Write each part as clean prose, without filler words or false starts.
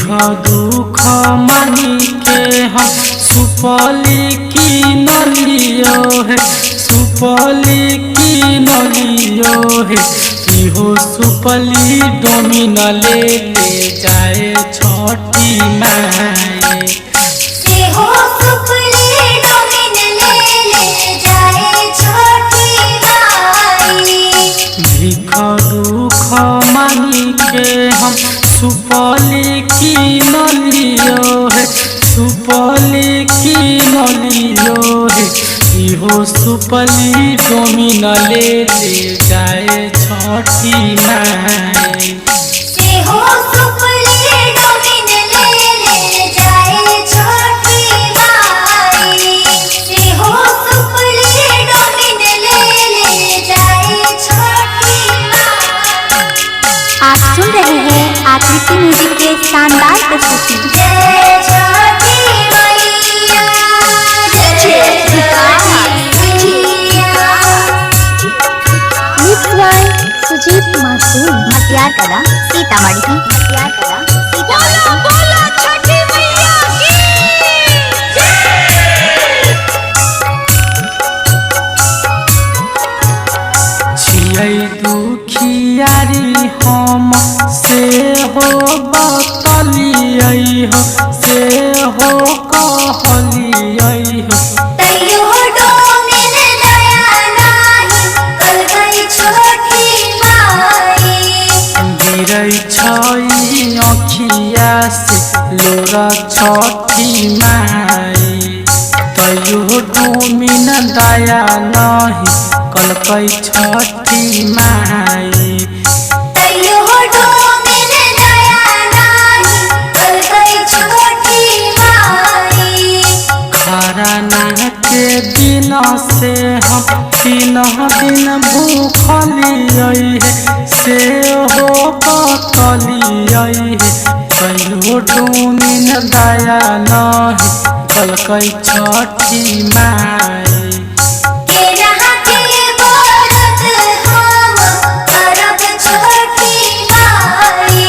दुख मानी के हम सुपली की नलियो है, सुपली की नलियो है। इहो सुपली डोमिन ले जाए छठी माई, इहो सुपली डोमिन ले जाए छठी माई। भीख दुख मानी के हम सुपली की नलियो है, सुपली की नलियो है। इहो सुपली डोमिन ले जाए छठी माई, इहो सुपली डोमिन ले जाए छठी माई। इहो सुपली डोमिन ले जाए छठी माई। आप सुन रहे हैं आकृति म्यूजिक के शानदार प्रस्तुति। जय छठी मैया, जय छठी मैया। लिप्स बाय सुजीत मासूम, मटियार कला सीतामढ़ी, मटियार कला सीतामढ़ी। बोलो छठी मैया की छियै दुखियारी हम से हो बतलियै हो, से हो कहलियै हो। तैयो डोमिन दया नाही कलकै छठी माई। गिरै छै अखिया से लोरा छठी माई, तैयो डोमिन दया नहीं कलकै छठी माई। तैयो डोमिन दया नाही कलकै छठी माई। खरना के दिन से हम 3 दिन भूखलियै है, से हो बतलियै है। कहियो डोमिन दया नहीं कलकै छठी माई। केरा के व्रत हम करब छठी माई।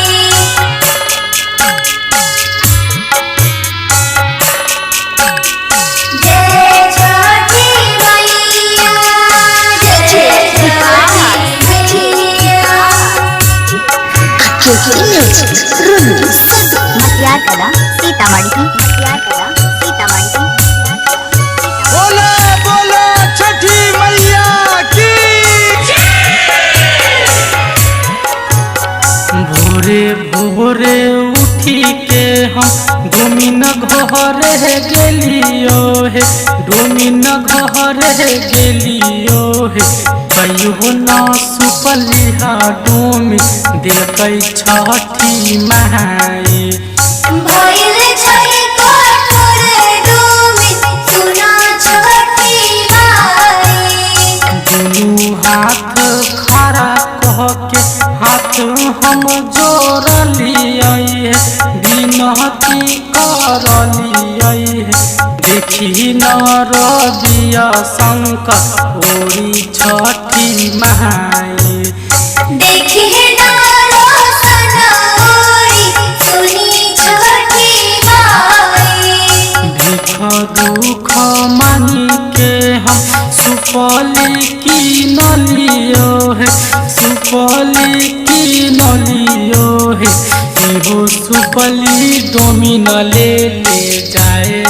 जय छठी मैया, जय छठी मैया। मटियार कला सीतामढ़ी, मटियार कला सीतामढ़ी। बोलो बोलो छठी मैया की। भोरे भोरे उठी के हम डोमिन घरे गेलियो है, डोमिन घरे गेलियो है। कहियो न सुपलिहा डोमिन दिलकै छठी माई। भइल छै कठोर डोमिन सुना छठी माई। दुनू हाथ खड़ा कह के हाथ हम जोड़लियै, विनती करलियै। देखी न रबिया शंकर ओरी छठी माई, देखी ना रोशन ओरी सुनी छठी माई। भीख दुख मानी के हम सुपली की नलियो है, सुपली की नलियो है। इहो सुपली डोमिन ले जाए